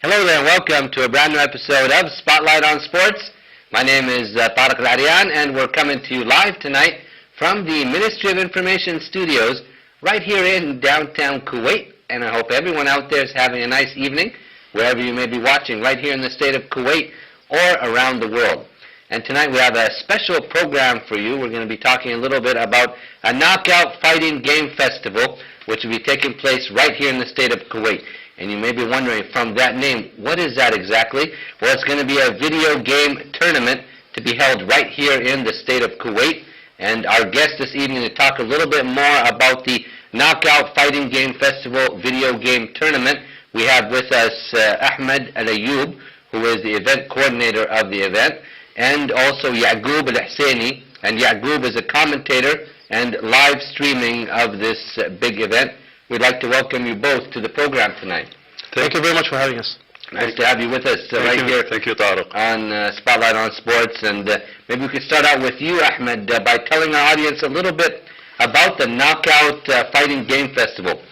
Hello there and welcome to a brand new episode of Spotlight on Sports. My name is Tareq Al Aryan and we're coming to you live tonight from the Ministry of Information Studios right here in downtown Kuwait. And I hope everyone out there is having a nice evening wherever you may be watching, right here in the state of Kuwait or around the world. And tonight we have a special program for you. We're going to be talking a little bit about a knockout fighting game festival which will be taking place right here in the state of Kuwait. And you may be wondering from that name, what is that exactly? Well, it's going to be a video game tournament to be held right here in the state of Kuwait. And our guest this evening to talk a little bit more about the Knockout Fighting Game Festival video game tournament. We have with us Ahmed Al Ayoub, who is the event coordinator of the event, and also Yaqoub Al Hussaini. And Yaqoub is a commentator and live streaming of this big event. We'd like to welcome you both to the program tonight. Thank you very much for having us. Nice to have you with us right here. Thank you, Tareq. On Spotlight on Sports. And maybe we could start out with you, Ahmed, by telling our audience a little bit about the Knockout Fighting Game Festival.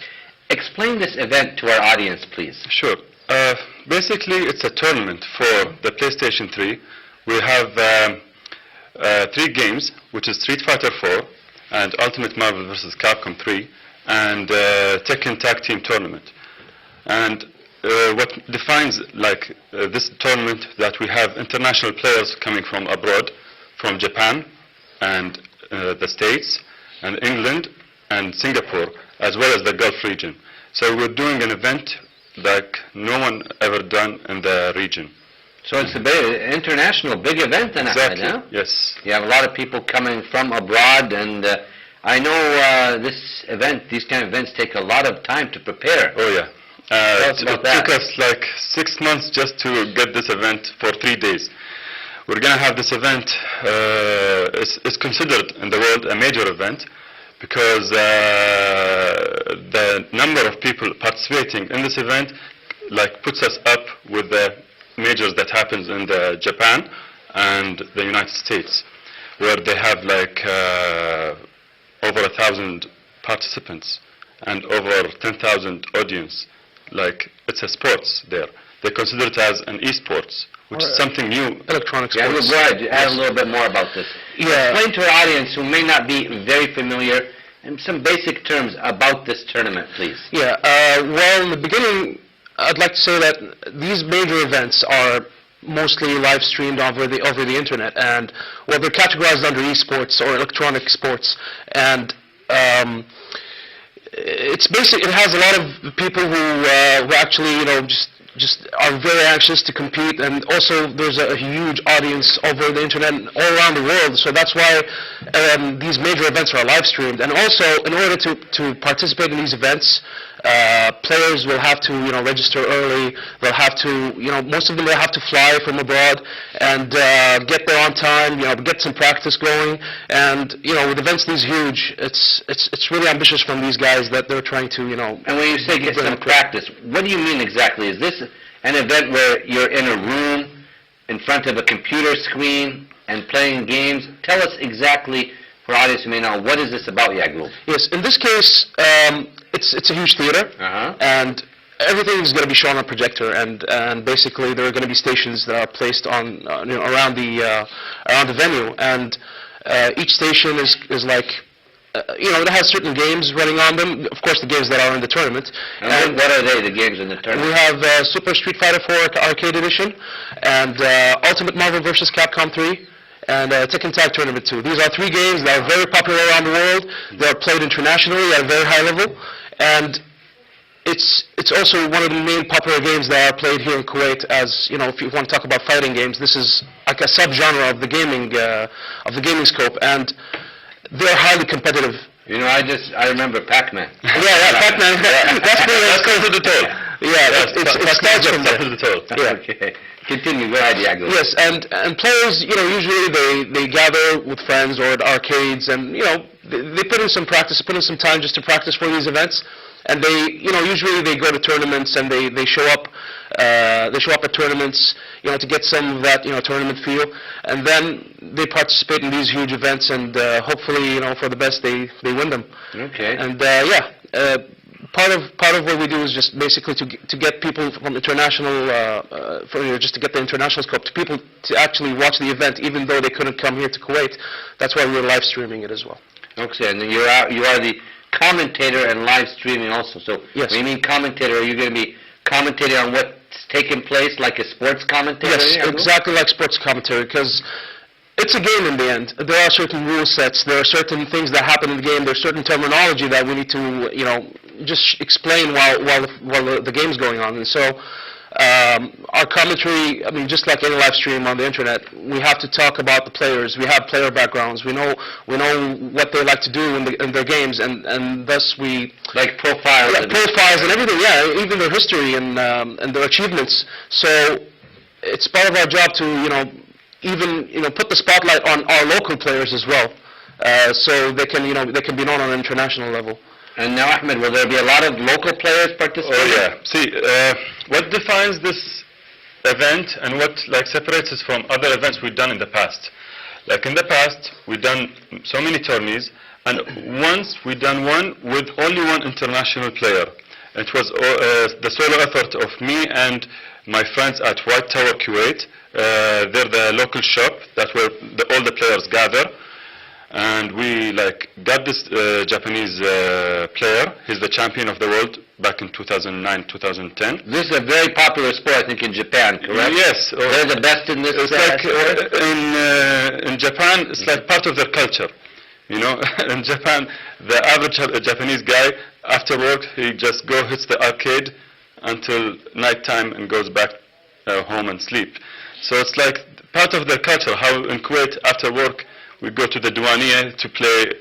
Explain this event to our audience, please. Sure. Basically, it's a tournament for the PlayStation 3. We have 3 games, which is Street Fighter 4 and Ultimate Marvel vs. Capcom 3. And Tekken Tag Team Tournament. And what defines this tournament, that we have international players coming from abroad, from Japan and the States and England and Singapore, as well as the Gulf region. So we're doing an event like no one ever done in the region. So it's a big international big event then, Exactly. Ahmed, huh? Yes. You have a lot of people coming from abroad, and I know these kind of events take a lot of time to prepare. Oh yeah. It about that. took us like 6 months just to get this event for 3 days. We're going to have this event, it's considered in the world a major event because the number of people participating in this event puts us up with the majors that happens in Japan and the United States, where they have over 1,000 participants and over 10,000 audience. It's a sports there. They consider it as an esports, which is something new. Electronic sports. Yeah, we're glad to add a little bit more about this. Yeah. Explain to our audience who may not be very familiar in some basic terms about this tournament, please. Yeah, well, in the beginning, I'd like to say that these major events are mostly live streamed over the internet, and well, they're categorized under esports or electronic sports, and it's basic. It has a lot of people who actually just are very anxious to compete, and also there's a huge audience over the internet all around the world. So that's why these major events are live streamed, and also in order to participate in these events, players will have to register early. They'll have to most of them will have to fly from abroad and get there on time, get some practice going. And with events these huge, it's really ambitious from these guys that they're trying to And when you say get some practice, what do you mean exactly? Is this an event where you're in a room in front of a computer screen and playing games? Tell us exactly, for audience who may know, what is this about, Yaqoub? Yes, in this case, it's a huge theater, and everything is going to be shown on a projector, and basically there are going to be stations that are placed on around the venue, and each station is it has certain games running on them. Of course, the games that are in the tournament. And what are they, the games in the tournament? We have Super Street Fighter 4 Arcade Edition, and Ultimate Marvel vs. Capcom 3. And Tekken Tag Tournament 2. These are 3 games that are very popular around the world. They are played internationally at a very high level, and it's also one of the main popular games that are played here in Kuwait. As if you want to talk about fighting games, this is like a subgenre of the gaming scope, and they're highly competitive. I remember Pac-Man. Yeah, Pac-Man. That's close to the toe. Yeah, it starts from there. To the toe. Yeah. Okay. Continue, go ahead, Yaqoub. Yes, and players, usually they gather with friends or at arcades, and they put in some practice, put in some time just to practice for these events, and they, usually they go to tournaments and they show up at tournaments, to get some of that, tournament feel, and then they participate in these huge events, and hopefully, for the best, they win them. Okay. And part of what we do is just basically to get people from international, just to get the international scope, to people to actually watch the event, even though they couldn't come here to Kuwait. That's why we're live streaming it as well. Okay, and then you are the commentator and live streaming also. So Yes. when you mean commentator, are you going to be commentating on what's taking place like a sports commentator? Yes, exactly like sports commentary, because it's a game in the end. There are certain rule sets, there are certain things that happen in the game, there's certain terminology that we need to, just explain while the game's going on. And so our commentary, just like any live stream on the internet, we have to talk about the players. We have player backgrounds. We know what they like to do in their games, and thus we like profiles, and everything. Yeah, even their history and their achievements. So it's part of our job to even put the spotlight on our local players as well, so they can be known on an international level. And now, Ahmed, will there be a lot of local players participating? Oh yeah. See, what defines this event and what separates us from other events we've done in the past? Like in the past, we've done so many tourneys, and once we've done one with only one international player. It was the solo effort of me and my friends at White Tower, Kuwait. They're the local shop that where all the players gather. And we got this Japanese player. He's the champion of the world back in 2009, 2010. This is a very popular sport, I think, in Japan, correct? Yes. They're the best in this It's sport? in Japan, it's like part of their culture. In Japan, the average Japanese guy, after work, he just hits the arcade until nighttime and goes back home and sleep. So it's like part of their culture, how in Kuwait, after work, we go to the Duania to play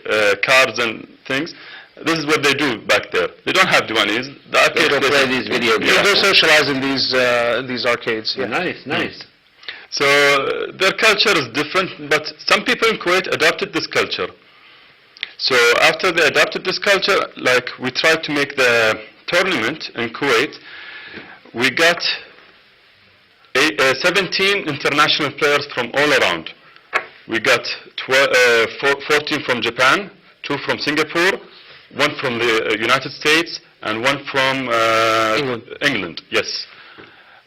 cards and things. This is what they do back there. They don't have Duanis. The arcade They go play these video games. They're socialized in these arcades. Yeah. Nice. So their culture is different, but some people in Kuwait adopted this culture. So after they adopted this culture, we tried to make the tournament in Kuwait. We got 17 international players from all around. We got 14 from Japan, 2 from Singapore, 1 from the United States, and 1 from England. Yes.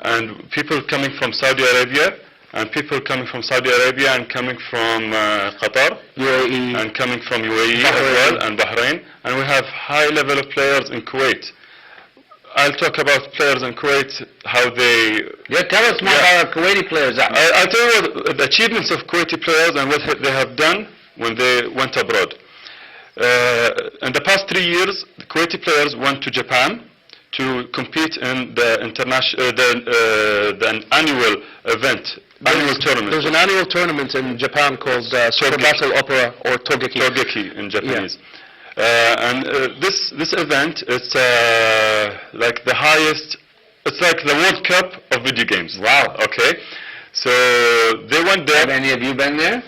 And people coming from Saudi Arabia, and people coming from Saudi Arabia and coming from Qatar, UAE, and coming from UAE as well, and Bahrain. And we have high level of players in Kuwait. I'll talk about players in Kuwait, how they... Yeah, tell us more about our Kuwaiti players. I'll tell you the achievements of Kuwaiti players and what they have done when they went abroad. In the past 3 years, the Kuwaiti players went to Japan to compete in the annual event, annual tournament. There's an annual tournament in Japan called Super Battle Opera, or Togeki. Togeki in Japanese. And this event, it's like the highest, it's like the World Cup of video games. Wow. Okay. So they went there. Have any of you been there?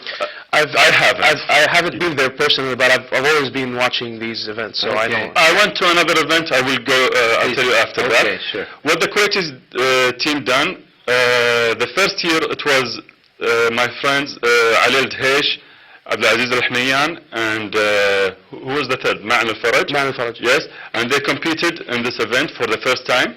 I haven't. I haven't been there personally, but I've always been watching these events, so I know. I went to another event. I will go. I'll tell you after that. Okay, sure. What the Kuwaiti team done? The first year it was my friends Ali Al-Dhesh, Abdulaziz Al-Hnayan, and who was the third? Ma'an Al-Faraj. Ma'an Al-Faraj. Yes, and they competed in this event for the first time.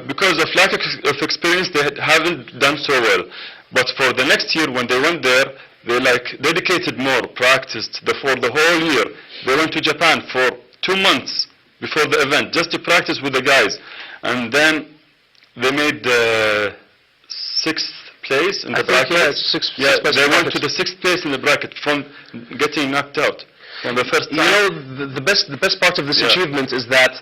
Because of lack of experience, they haven't done so well. But for the next year, when they went there, they dedicated more, practiced for the whole year. They went to Japan for 2 months before the event just to practice with the guys, and then they made 6th place in the bracket. They went to the 6th place in the bracket from getting knocked out from the first time. The best part of this achievement is that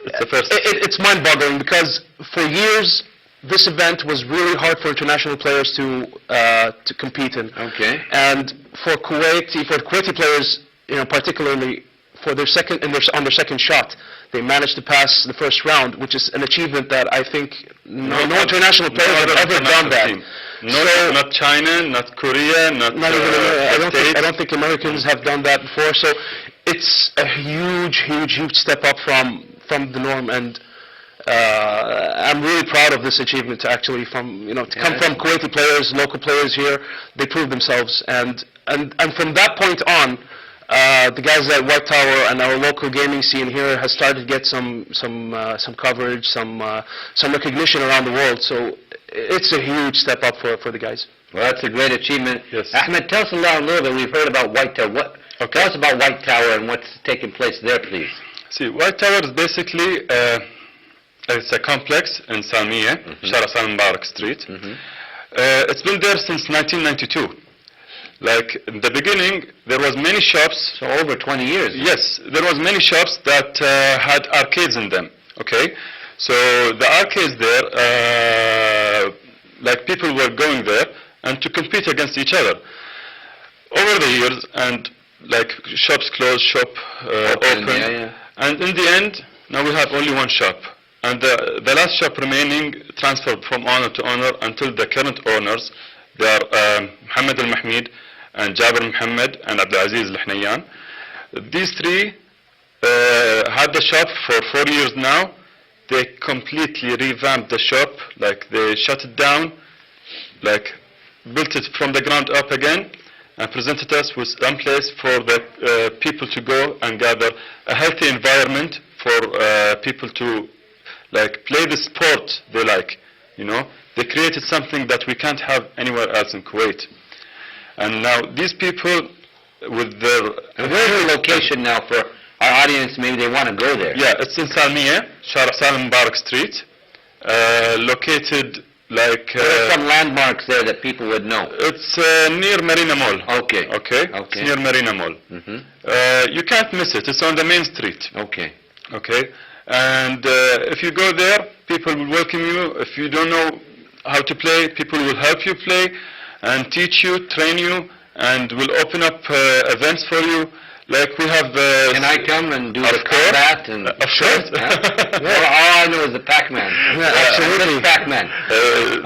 it's mind-boggling, because for years this event was really hard for international players to compete in. Okay. And for Kuwaiti players, particularly on their second shot, they managed to pass the first round, which is an achievement that I think no international players have ever done that. Not China, not Korea, not even I don't think Americans have done that before. So it's a huge step up from the norm, and I'm really proud of this achievement to actually come from Kuwaiti players, local players here. They proved themselves, and from that point on, the guys at White Tower and our local gaming scene here has started to get some coverage, some recognition around the world. So it's a huge step up for the guys. Well, that's a great achievement. Yes. Ahmed, tell us a little bit. We've heard about White Tower. Tell us about White Tower and what's taking place there, please. See, White Tower is basically it's a complex in Salmiya, Shara Salim Mubarak Street. It's been there since 1992. Like in the beginning, there was many shops. So over 20 years. Yes, there was many shops that had arcades in them. Okay, so the arcades there, like people were going there and to compete against each other. Over the years, and like shops closed, shop open, and in the end, now we have only one shop. And the last shop remaining transferred from owner to owner until the current owners. They are Mohammed Al Mahmid and Jabir Mohammed and Abdulaziz Al Hnayan. These three had the shop for 4 years now. They completely revamped the shop, like they shut it down, like built it from the ground up again, and presented us with some place for the people to go and gather, a healthy environment for people to like play the sport they like, you know. They created something that we can't have anywhere else in Kuwait. And now these people with their... And where's the location now for our audience? Maybe they want to go there. Yeah, it's in Salmiya, Shara Salim Mubarak Street, located like... There are some landmarks there that people would know. It's near Marina Mall. Okay. Okay? It's near Marina Mall. You can't miss it. It's on the main street. Okay. Okay? And if you go there, people will welcome you. If you don't know how to play, people will help you play and teach you, train you, and will open up events for you. Like we have... Can I come and do the combat? And of course. All I know is the Pac-Man. Yeah, absolutely. Pac-Man.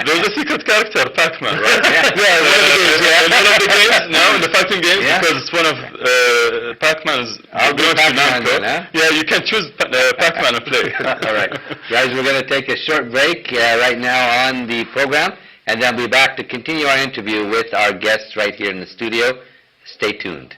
There's a secret character, Pac-Man, right? Yeah, one of the games, in one of the games, now in the fighting games, Yeah. because it's one of Pac-Man's... I'll do Pac-Man then, huh? Yeah, you can choose Pac-Man and play. All right. Guys, we're going to take a short break right now on the program, and then we'll be back to continue our interview with our guests right here in the studio. Stay tuned.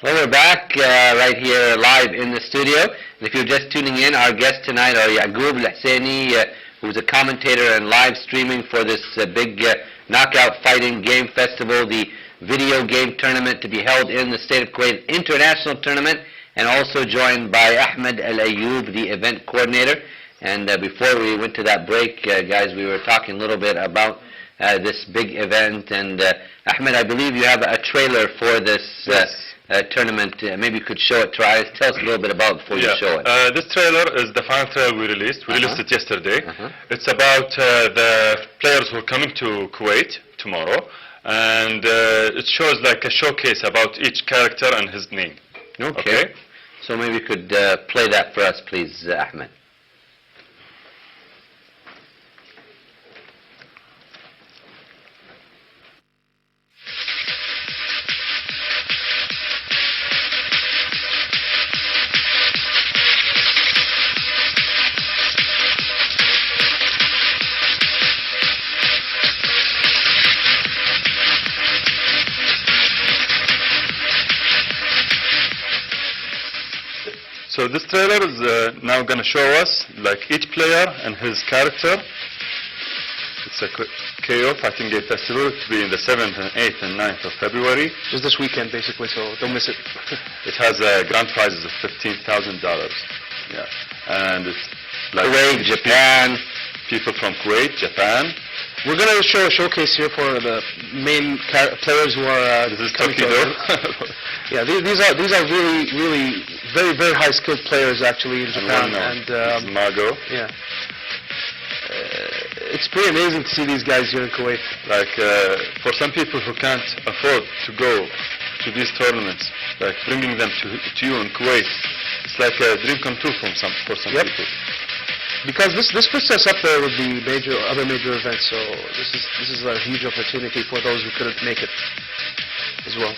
Well, we're back right here live in the studio. And if you're just tuning in, our guests tonight are Yaqoub Al Hussaini, who's a commentator and live streaming for this big Knockout Fighting Game Festival, the video game tournament to be held in the state of Kuwait, international tournament, and also joined by Ahmed Al Ayoub, the event coordinator. And before we went to that break, guys, we were talking a little bit about this big event. And Ahmed, I believe you have a trailer for this tournament. Maybe you could show it to our eyes. Tell us a little bit about it before you show it. This trailer is the final trailer we released. We released it yesterday. It's about the players who are coming to Kuwait tomorrow. And it shows like a showcase about each character and his name. Okay. So maybe you could play that for us, please, Ahmed. So this trailer is now going to show us like each player and his character. It's a KO Fighting Game Festival to be in the 7th and 8th and 9th of February. Just this weekend, basically, so don't miss it. It has grand prizes of $15,000. Yeah, and it's like Kuwait, Japan. People from Kuwait, Japan. We're going to show a showcase here for the main players who are This is coming to Tokyo. Yeah, these are really very, very high skilled players actually in Japan. And this is Margot. Yeah. It's pretty amazing to see these guys here in Kuwait. Like for some people who can't afford to go to these tournaments, like bringing them to you in Kuwait, it's like a dream come true for some people. Because this puts us up there with the other major events, so this is a huge opportunity for those who couldn't make it as well.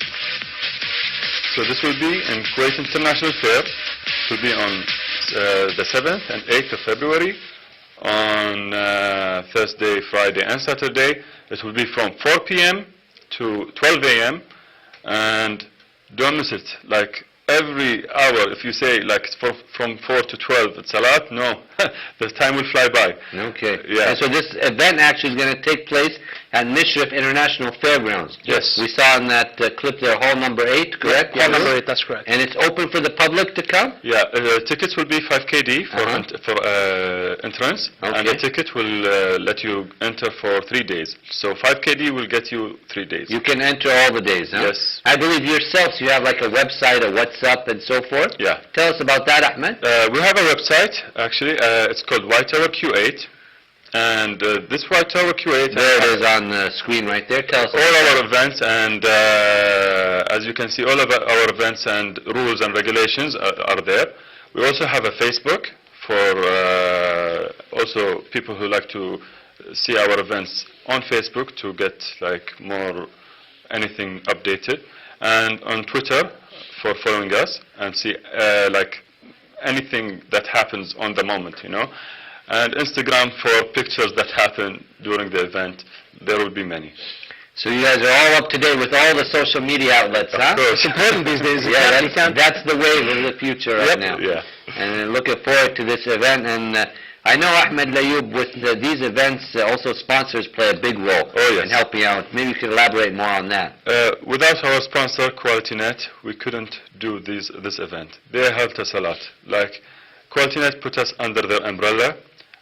So this will be in Kuwait International Fair. It will be on the 7th and 8th of February, on Thursday, Friday and Saturday. It will be from 4 p.m. to 12 a.m. and don't miss it. Like every hour, if you say like from 4 to 12, it's a lot. No, the time will fly by. Okay. Yeah. And so this event actually is going to take place at Mishrif International Fairgrounds. Yes. We saw in that clip there, hall number 8, correct? Hall number 8, that's correct. And it's open for the public to come? Yeah, tickets will be 5 KD for entrance, and the ticket will let you enter for 3 days. So 5 KD will get you 3 days. You can enter all the days, huh? Yes. I believe yourselves, you have like a website, a WhatsApp, and so forth. Yeah. Tell us about that, Ahmed. We have a website, actually. It's called White Tower Q8. And this White Tower Q8... There it is on the screen right there. Tell us all our events, and as you can see, all of our events and rules and regulations are there. We also have a Facebook for also people who like to see our events on Facebook to get like more anything updated, and on Twitter for following us and see like anything that happens on the moment, you know. And Instagram for pictures that happen during the event. There will be many. So you guys are all up to date with all the social media outlets, huh? Of course. It's important these days. Yeah, that's the wave of the future right now. Yeah. And looking forward to this event. And I know Ahmed Al Ayoub, with these events, also sponsors play a big role in helping out. Maybe you could elaborate more on that. Without our sponsor, QualityNet, we couldn't do this event. They helped us a lot. Like, QualityNet put us under their umbrella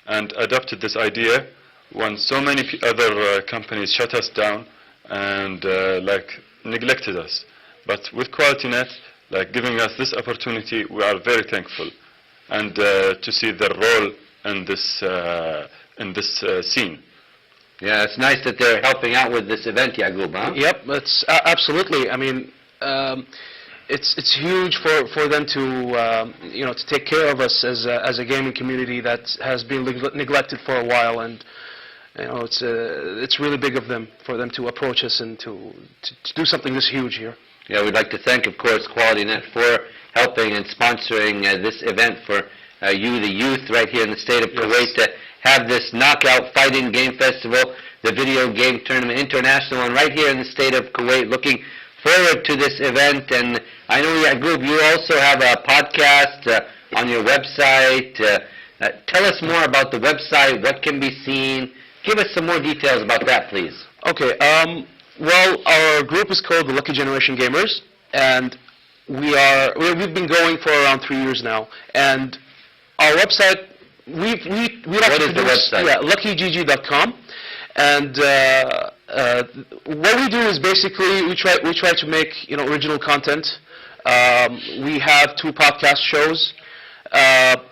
and adopted this idea when so many other companies shut us down and like neglected us. But with QualityNet, like giving us this opportunity, we are very thankful, and to see their role in this scene. Yeah, it's nice that they're helping out with this event, Yaqoub, huh? Yep, it's absolutely. I mean, it's huge for them to to take care of us as a gaming community that has been neglected for a while, and it's really big of them for them to approach us and to do something this huge here. Yeah, we'd like to thank, of course, QualityNet for helping and sponsoring this event for you, the youth, right here in the state of Kuwait, to have this knockout fighting game festival, the video game tournament international, and right here in the state of Kuwait. Looking forward to this event. And I know, Yaqoub, you also have a podcast on your website. Tell us more about the website, what can be seen. Give us some more details about that, please. Okay. Well, our group is called the Lucky Generation Gamers, and we've been going for around 3 years now. And our website, we like What to is the produce, website? yeah, luckygg.com. And what we do is basically we try to make original content. We have 2 podcast shows.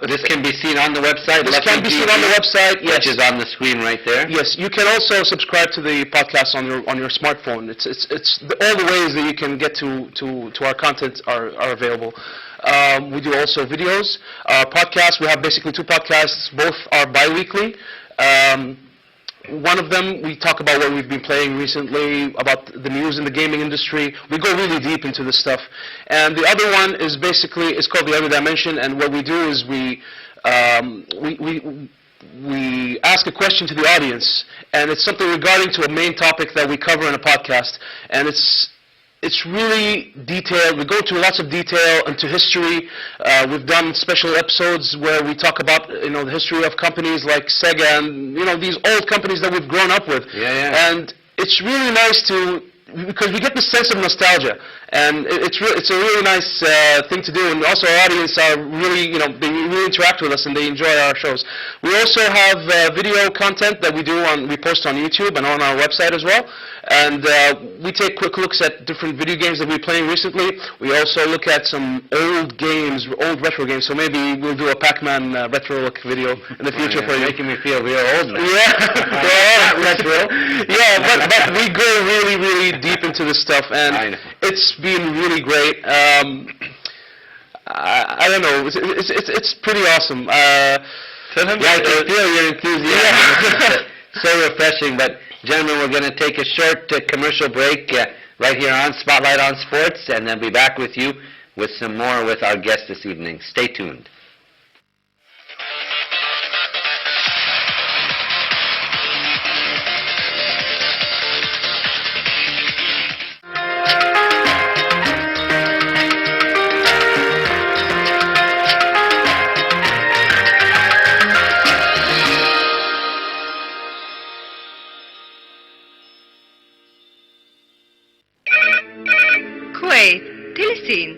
This can be seen on the website? This can be seen on the website, yes. Which is on the screen right there? Yes, you can also subscribe to the podcast on your smartphone. All the ways that you can get to our content are available. We do also videos. Podcasts, we have basically 2 podcasts. Both are bi-weekly. One of them, we talk about what we've been playing recently, about the news in the gaming industry. We go really deep into this stuff. And the other one is basically, it's called The Other Dimension, and what we do is we ask a question to the audience, and it's something regarding to a main topic that we cover in a podcast. And it's really detailed. We go into lots of detail into history. We've done special episodes where we talk about the history of companies like Sega and these old companies that we've grown up with. Yeah. And it's really nice because we get this sense of nostalgia, and it's a really nice thing to do. And also our audience are really they really interact with us and they enjoy our shows. We also have video content that we post on YouTube and on our website as well. And we take quick looks at different video games that we're playing recently. We also look at some old games, old retro games. So maybe we'll do a Pac-Man retro look video in the future for you. Making me feel real old now. Yeah, retro. Yeah, but we go really, really deep into this stuff, and it's been really great. I don't know, it's pretty awesome. I can feel your enthusiasm. It's so refreshing. But gentlemen, we're going to take a short commercial break right here on Spotlight on Sports, and then be back with you with some more with our guest this evening. Stay tuned. Kuwait, Tilsin.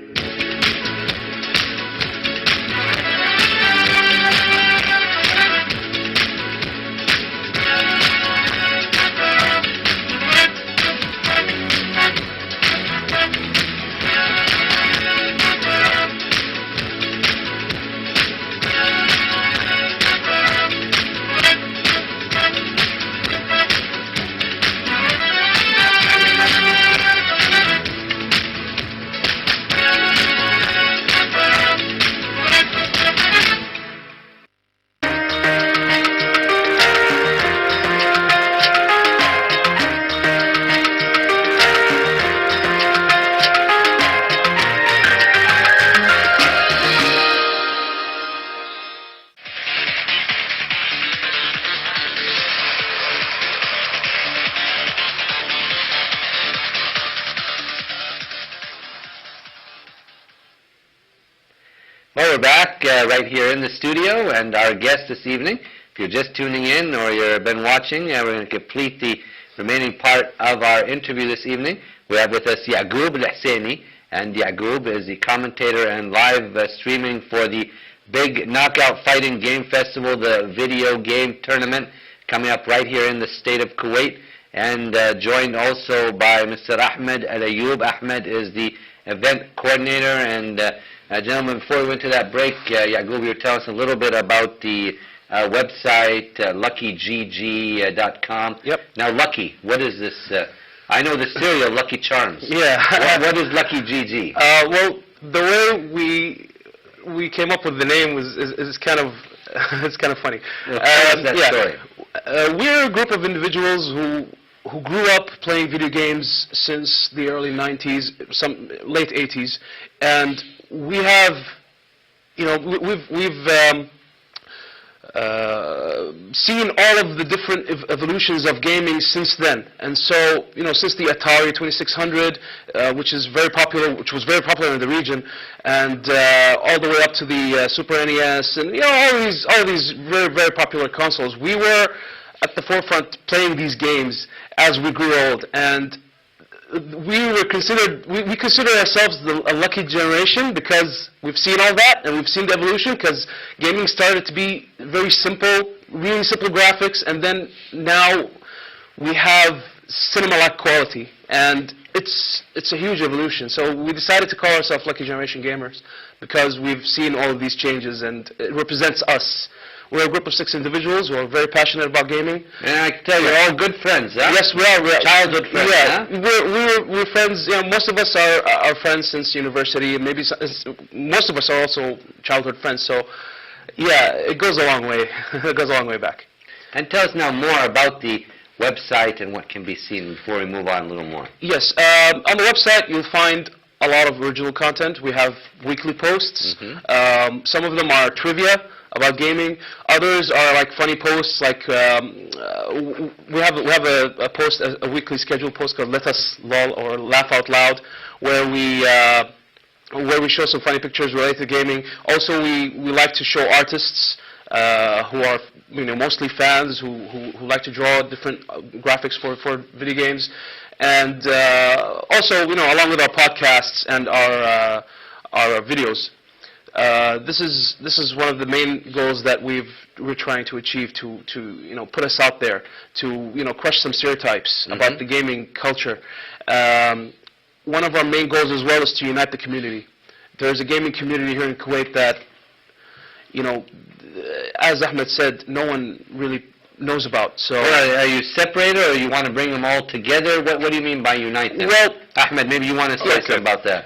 Well, we're back right here in the studio, and our guest this evening, if you're just tuning in or you've been watching, we're going to complete the remaining part of our interview this evening. We have with us Yaqoub Al Hussaini, and Yaqoub is the commentator and live streaming for the big Knockout Fighting Game Festival, the video game tournament coming up right here in the state of Kuwait, and joined also by Mr. Ahmed Al Ayoub. Ahmed is the event coordinator, and gentlemen, before we went to that break, Yaqoub, you were telling us a little bit about the website, luckygg.com. Yep. Now, Lucky, what is this? I know the cereal, Lucky Charms. Yeah. What is Lucky GG? Well, the way we came up with the name is kind of it's kind of funny. Well, tell us that story. We're a group of individuals who grew up playing video games since the early 90s, some late 80s, and we have, we've seen all of the different evolutions of gaming since then. And so, since the Atari 2600, which was very popular in the region, and all the way up to the Super NES, and all these very, very popular consoles, we were at the forefront playing these games. as we grew old, and we consider ourselves a lucky generation because we've seen all that and we've seen the evolution, because gaming started to be very simple, really simple graphics, and then now we have cinema-like quality, and it's a huge evolution. So we decided to call ourselves Lucky Generation Gamers because we've seen all of these changes, and it represents us. We're a group of 6 individuals who are very passionate about gaming. And I can tell you're all good friends, huh? Yes, we are. We're childhood friends, yeah, huh? we're friends. Yeah, most of us are friends since university, and maybe most of us are also childhood friends. So, yeah, it goes a long way. It goes a long way back. And tell us now more about the website and what can be seen before we move on a little more. Yes, on the website you'll find a lot of original content. We have weekly posts. Some of them are trivia about gaming. Others are like funny posts. Like we have a post, a weekly scheduled post called "Let Us Lol" or "Laugh Out Loud," where we show some funny pictures related to gaming. Also, we like to show artists who are mostly fans who like to draw different graphics for video games, and also along with our podcasts and our videos. This is one of the main goals that we're trying to achieve, to put us out there, to crush some stereotypes about the gaming culture. One of our main goals as well is to unite the community. There's a gaming community here in Kuwait that, as Ahmed said, no one really knows about. So are you separated, or you want to bring them all together? What do you mean by unite them? Well, Ahmed, maybe you want to say something about that.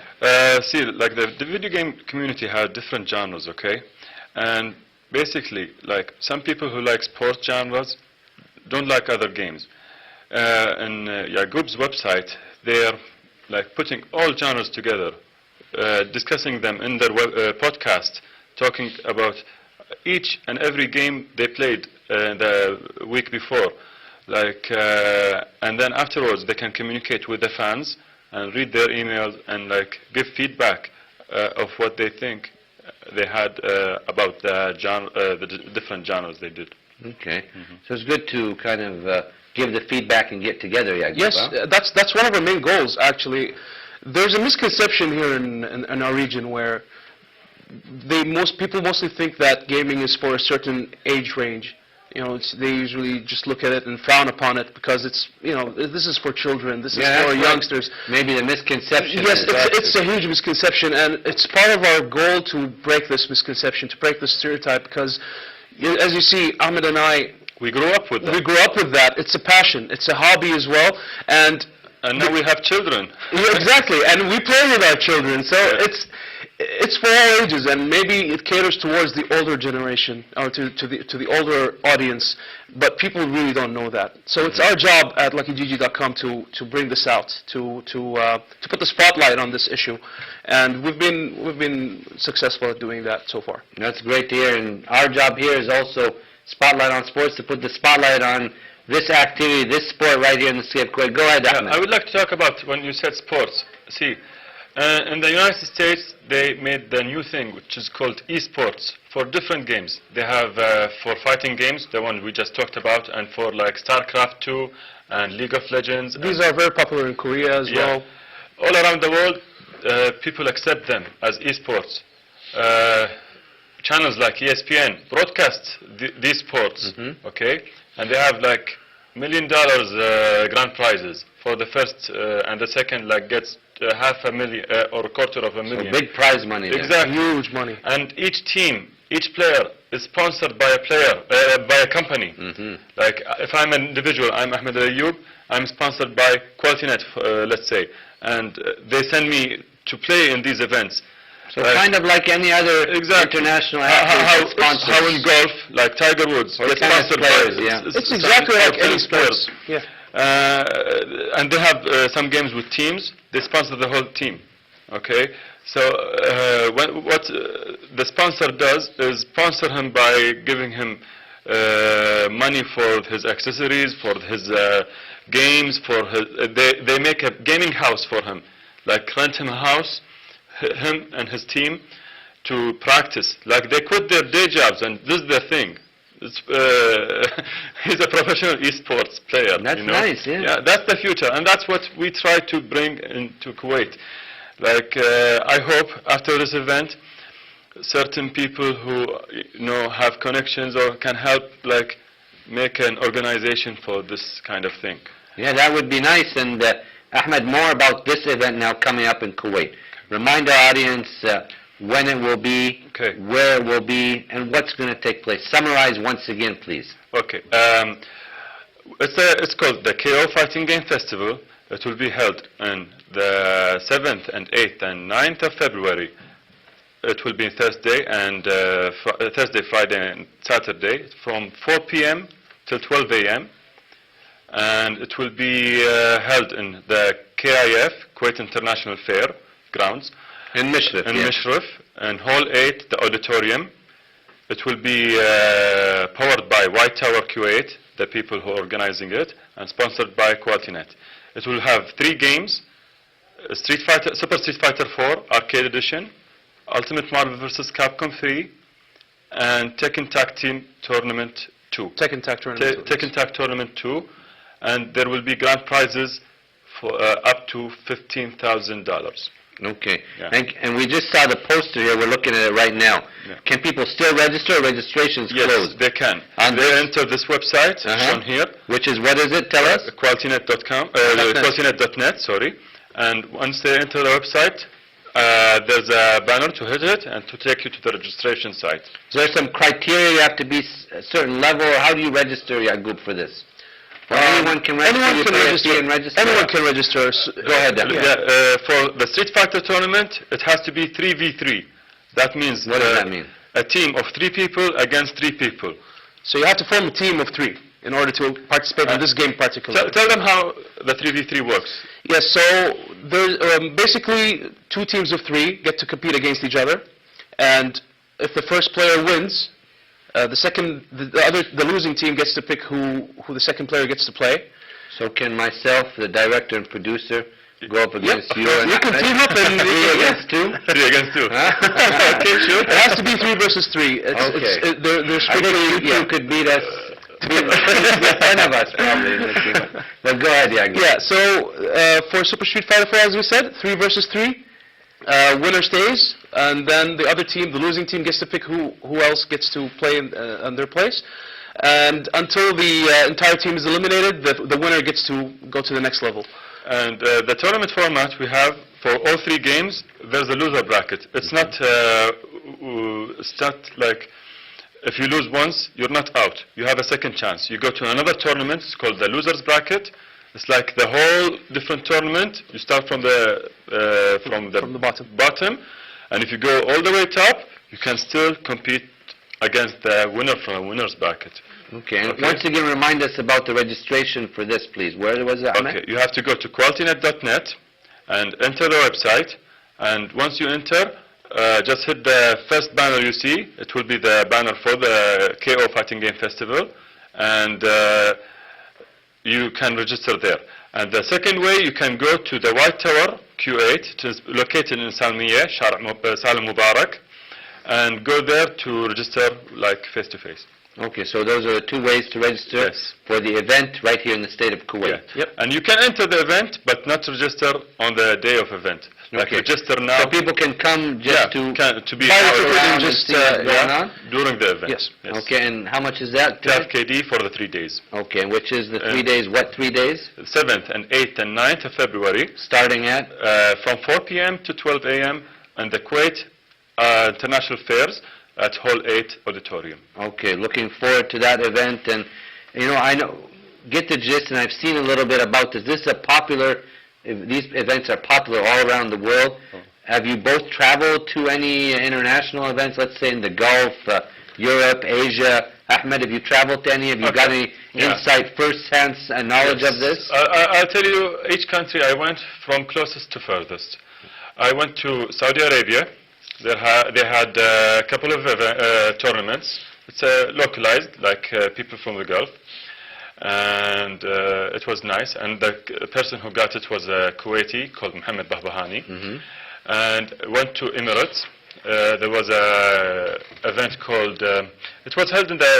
See, like the video game community had different genres, okay? And basically, like some people who like sports genres don't like other games. In Yaqoub's website, they're like putting all genres together, discussing them in their podcast, talking about each and every game they played the week before. And then afterwards they can communicate with the fans and read their emails and give feedback of what they think they had about the different genres they did. Okay, so it's good to kind of give the feedback and get together. Yes, that's one of our main goals. Actually, there's a misconception here in our region where people mostly think that gaming is for a certain age range. They usually just look at it and frown upon it because it's, this is for children, this is for youngsters. Maybe the misconception. Yes, it's a huge misconception, and it's part of our goal to break this misconception, to break this stereotype, because as you see, Ahmed and I, we grew up with that. We grew up with that. It's a passion. It's a hobby as well, and now we have children. Yeah, exactly, and we play with our children, so it's for all ages, and maybe it caters towards the older generation or to the older audience, but people really don't know that. So it's our job at LuckyGG.com to bring this out, to put the spotlight on this issue, and we've been successful at doing that so far. That's great to hear, and our job here is also Spotlight on Sports, to put the spotlight on this activity, this sport right here in the state of Kuwait. Go ahead, Ahmed. I would like to talk about when you said sports. See, in the United States, they made the new thing, which is called esports, for different games. They have for fighting games, the one we just talked about, and for StarCraft 2 and League of Legends. These are very popular in Korea as well. All around the world, people accept them as esports. Channels like ESPN broadcast these sports, okay? And they have $1 million grand prizes. For the first and the second gets $500,000 or $250,000. So big prize money there. Exactly. Huge money. And each team, each player is sponsored by a company. If I'm an individual, I'm Ahmed Al Ayoub, I'm sponsored by QualityNet, let's say, and they send me to play in these events. So kind of like any other international athlete. How in golf, Tiger Woods gets sponsored by it's exactly like any sports. Yeah. And they have some games with teams. They sponsor the whole team. Okay. So what the sponsor does is sponsor him by giving him money for his accessories, for his games, for his. They make a gaming house for him, rent him a house, him and his team, to practice. They quit their day jobs and this is their thing. he's a professional esports player. That's you know? nice, yeah. Yeah, that's the future, and that's what we try to bring into Kuwait. Like, I hope after this event, certain people who have connections or can help, like, make an organization for this kind of thing. Yeah, that would be nice. And Ahmed, more about this event now coming up in Kuwait. Remind our audience when it will be, where it will be, and what's going to take place. Summarize once again, please. Okay. It's called the KO Fighting Game Festival. It will be held on the 7th and 8th and 9th of February. It will be Thursday, Friday, and Saturday from 4 p.m. till 12 a.m. And it will be held in the KIF, Kuwait International Fair grounds. In Mishrif. In Mishrif, in Hall 8, the auditorium. It will be powered by White Tower Kuwait, the people who are organizing it, and sponsored by QualityNet. It will have 3 games: Super Street Fighter 4 Arcade Edition, Ultimate Marvel vs. Capcom 3, and Tekken Tag Team Tournament 2. Tekken Tag Tournament 2. Tekken Tag Tournament 2, and there will be grand prizes for up to $15,000. Okay. Yeah. And we just saw the poster here. We're looking at it right now. Yeah. Can people still register? Registration's Yes, closed. they can. On They enter this website shown here. Which is, what is it? Tell us. QualityNet.com, QualityNet.net, sorry. And once they enter the website, there's a banner to hit it and to take you to the registration site. Is there some criteria? You have to be a certain level, or how do you register, Yaqoub, for this? Anyone can register. Anyone can register. And register. Anyone can register. Go ahead, Dan. For the Street Fighter tournament, it has to be 3v3. That means What does that mean? a team of 3 people against 3 people. So you have to form a team of 3 in order to participate in this game particularly. Tell them how the 3v3 works. Yes, so there's basically 2 teams of 3 get to compete against each other, and if the first player wins, the losing team gets to pick who the second player gets to play. So can myself, the director and producer, go up against you? And You can team up and 3 against 2? 3 against 2. Okay, sure. It has to be 3 versus 3. They're I strictly, think you two could beat us. Beat 10 of us probably in this game. But go ahead, Yaqoub. Yeah, so for Super Street Fighter 4, as we said, 3 versus 3. Winner stays, and then the other team, the losing team, gets to pick who else gets to play in their place. And until the entire team is eliminated, the winner gets to go to the next level. And the tournament format we have for all 3 games, there's a loser bracket. It's not like if you lose once, you're not out. You have a second chance. You go to another tournament. It's called the losers bracket. It's like the whole different tournament. You start from the bottom, and if you go all the way top, you can still compete against the winner from a winner's bracket. Okay, and once again, remind us about the registration for this, please. Where was it, Ahmed? Okay, you have to go to QualityNet.net and enter the website, and once you enter, just hit the first banner you see. It will be the banner for the KO Fighting Game Festival, and you can register there. And the second way, you can go to the White Tower Q8, it is located in Salmiya, Salim Mubarak, and go there to register like face-to-face. Okay, so those are the 2 ways to register for the event right here in the state of Kuwait. Yeah. Yep. And you can enter the event, but not register on the day of event. Like register now. So people can come just to be around just during the event. Yes. Okay, and how much is that? 12 KD for the 3 days. Okay, and which is the 3 days? What 3 days? 7th and 8th and 9th of February. Starting at? From 4 p.m. to 12 a.m. and the Kuwait International Fairs at Hall 8 Auditorium. Okay, looking forward to that event. And, I get the gist, and I've seen a little bit about this. This is a popular, these events are popular all around the world. Have you both traveled to any international events, let's say in the Gulf, Europe, Asia? Ahmed, have you traveled to any? Have you got any insight, first-hand knowledge of this? I'll tell you each country I went from closest to furthest. I went to Saudi Arabia. They had a couple of tournaments. It's localized, like people from the Gulf. And it was nice. And the person who got it was a Kuwaiti called Mohammed Bahbahani. And went to Emirates. There was a event called, it was held in the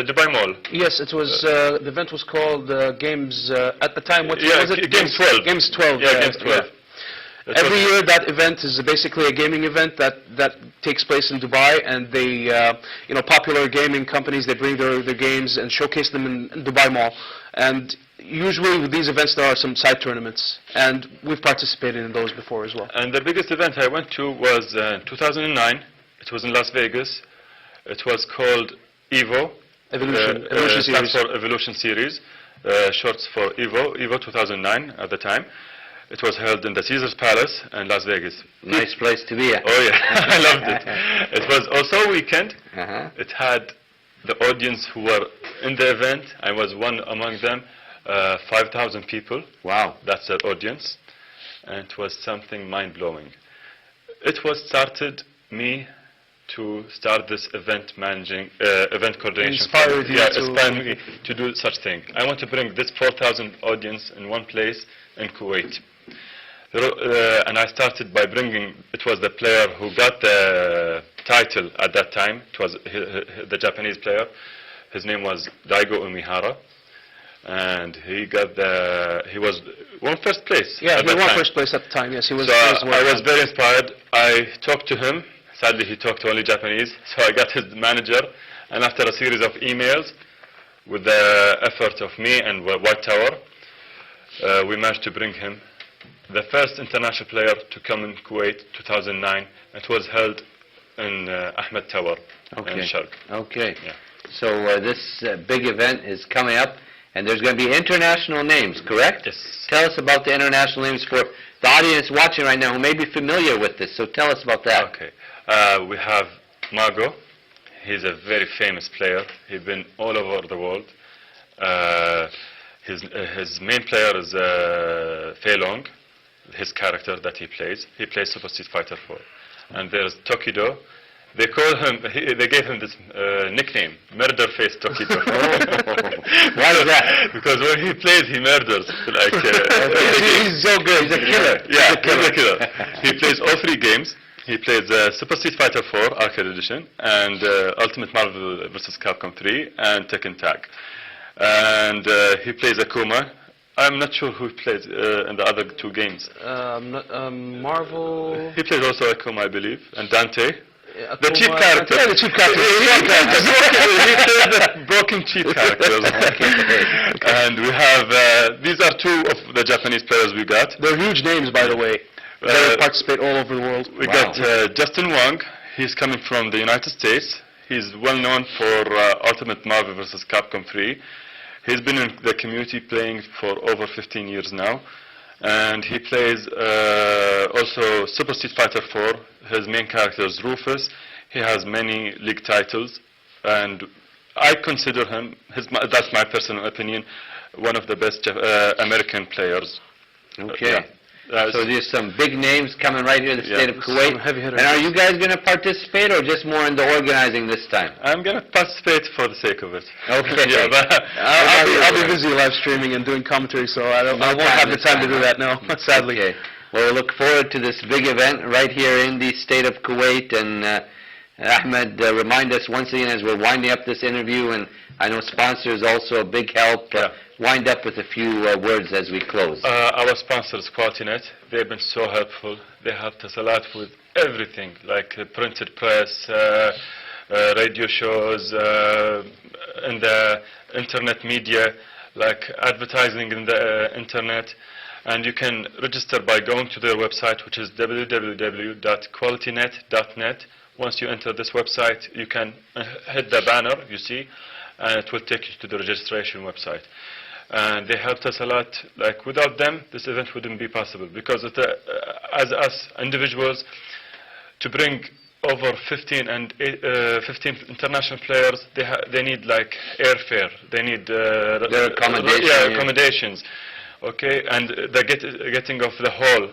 Dubai Mall. Yes, it was. The event was called Games. At the time, what Yeah, was it? Games 12. Games 12. Yeah, Games 12. It Every was- year, that event is basically a gaming event that takes place in Dubai, and they, popular gaming companies, they bring their games and showcase them in Dubai Mall. And usually with these events, there are some side tournaments, and we've participated in those before as well. And the biggest event I went to was 2009. It was in Las Vegas. It was called EVO. Evolution Stands Series. for Evolution Series, shorts for EVO 2009 at the time. It was held in the Caesars Palace in Las Vegas. Nice place to be at. Oh yeah, I loved it. It was also a weekend. Uh-huh. It had the audience who were in the event. I was one among them. 5,000 people. Wow. That's the audience, and it was something mind-blowing. It was started me to start this event coordination. Inspired you to- inspired me to do such thing. I want to bring this 4,000 audience in one place in Kuwait. And I started by bringing, it was the player who got the title at that time. It was the Japanese player. His name was Daigo Umihara. And he won first place. Yeah, at he that won time. first place at the time. Yes, he was. So he was I was very inspired. I talked to him. Sadly, he talked only Japanese. So I got his manager. And after a series of emails, with the effort of me and White Tower, we managed to bring him. The first international player to come in Kuwait, 2009. It was held in Ahmed Tower in Sharq. Okay. Yeah. So this big event is coming up, and there's going to be international names, correct? Yes. Tell us about the international names for the audience watching right now who may be familiar with this. So tell us about that. Okay. We have Margo. He's a very famous player. He's been all over the world. His main player is Fei Long, his character that he plays. He plays Super Street Fighter 4. And there's Tokido. They call him. They gave him this nickname, Murder Face Tokido. Why is that? Because when he plays, he murders. Like He's so good. He's a killer. yeah, he's a killer. He plays all three games. He plays Super Street Fighter 4 Arcade Edition and Ultimate Marvel vs. Capcom 3 and Tekken Tag. And he plays Akuma. I'm not sure who plays in the other two games. Marvel. He plays also Akuma, I believe, and Dante. Yeah, The cheap Akuma- character. Yeah, the cheap character. He plays the broken cheap characters. And we have, these are two of the Japanese players we got. They're huge names, by the way. They participate all over the world. We Wow. got Justin Wong. He's coming from the United States. He's well known for Ultimate Marvel vs. Capcom 3. He's been in the community playing for over 15 years now. And he plays also Super Street Fighter 4. His main character is Rufus. He has many league titles. And I consider him, that's my personal opinion, one of the best American players. Okay. Yeah. So there's some big names coming right here in the Yeah. state of Kuwait. Some heavy hitters. And are you guys going to participate or just more in the organizing this time? I'm going to participate for the sake of it. Okay. Yeah, but I'll be busy live streaming and doing commentary, so I won't have the time to do that now, sadly. Okay. Well, we look forward to this big event right here in the state of Kuwait. And Ahmed, remind us once again as we're winding up this interview, and I know sponsors also a big help. Yeah. Wind up with a few words as we close. our sponsors, QualityNet, they've been so helpful. They helped us a lot with everything, like printed press, radio shows, and the internet media, like advertising in the internet. And you can register by going to their website, which is www.qualitynet.net. Once you enter this website, you can hit the banner you see, and it will take you to the registration website. And they helped us a lot. Like without them, this event wouldn't be possible, because as us individuals, to bring over 15 international players, they need like airfare, they need Their accommodation, yeah. accommodations, okay, and the getting of the hall.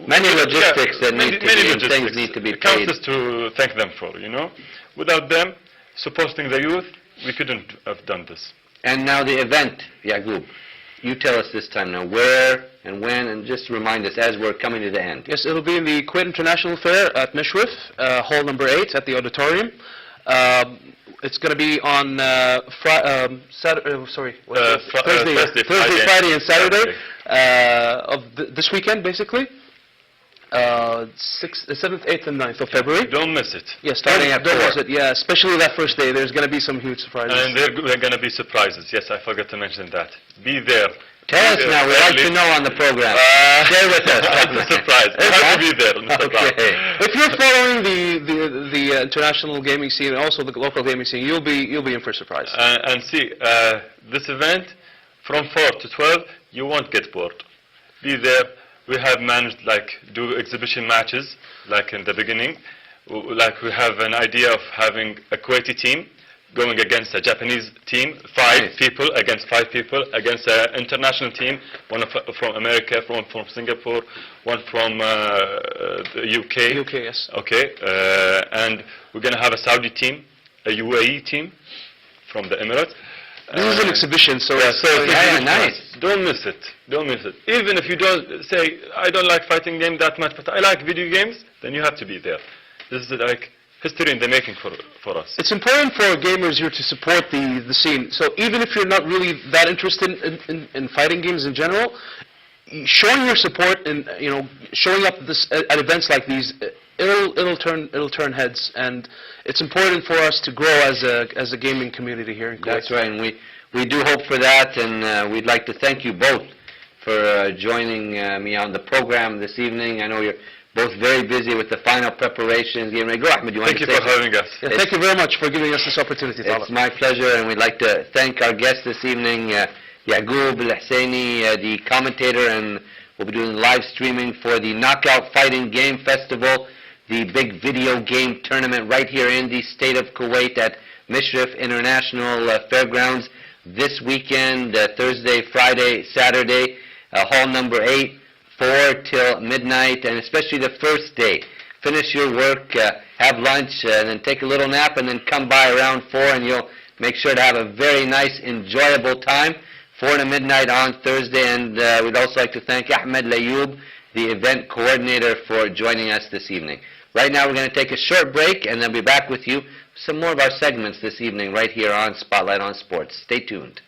Many logistics that many need to be, and logistics. things need to be paid. Countless to thank them for, you know. Without them supporting the youth, we couldn't have done this. And now the event, Yaqoub. You tell us this time now, where and when, and just remind us as we're coming to the end. Yes, it'll be in the Kuwait International Fair at Mishrif, hall number 8 at the auditorium. It's going to be on Thursday, Friday, and Saturday of this weekend, basically. 7th, 8th, and 9th of February. Don't miss it. Yes, starting at 4. Don't miss it. Yeah, especially that first day. There's going to be some huge surprises. And there are going to be surprises. Yes, I forgot to mention that. Be there. Tell us now. We'd like to know on the program. Share with us. That's a surprise. You have to be there. Okay. If you're following the international gaming scene and also the local gaming scene, you'll be in for a surprise. And see, this event from 4 to 12, you won't get bored. Be there. We have managed do exhibition matches like in the beginning. Like we have an idea of having a Kuwaiti team going against a Japanese team, 5 people against 5 people, against an international team, one from America, one from Singapore, one from the UK. UK, yes. Okay, and we're going to have a Saudi team, a UAE team from the Emirates. This is an exhibition, so nice. Don't miss it. Don't miss it. Even if you don't say, I don't like fighting games that much, but I like video games, then you have to be there. This is like history in the making for us. It's important for gamers here to support the scene. So even if you're not really that interested in fighting games in general, showing your support and showing up at events like these, it'll turn heads, and it's important for us to grow as a gaming community here in Kuwait. That's right, and we do hope for that, and we'd like to thank you both for joining me on the program this evening. I know you're both very busy with the final preparations. Go, Ahmed, thank you for having us. Yeah, thank you very much for giving us this opportunity. It's my pleasure, and we'd like to thank our guest this evening, Yaqoub Al Hussaini, the commentator, and we'll be doing live streaming for the Knockout Fighting Game Festival, the big video game tournament right here in the state of Kuwait at Mishrif International Fairgrounds this weekend, Thursday, Friday, Saturday, hall number 8, 4 till midnight, and especially the first day. Finish your work, have lunch, and then take a little nap, and then come by around 4, and you'll make sure to have a very nice, enjoyable time. 4 to midnight on Thursday, and we'd also like to thank Ahmed Al Ayoub, the event coordinator, for joining us this evening. Right now we're going to take a short break, and then be back with you for some more of our segments this evening right here on Spotlight on Sports. Stay tuned.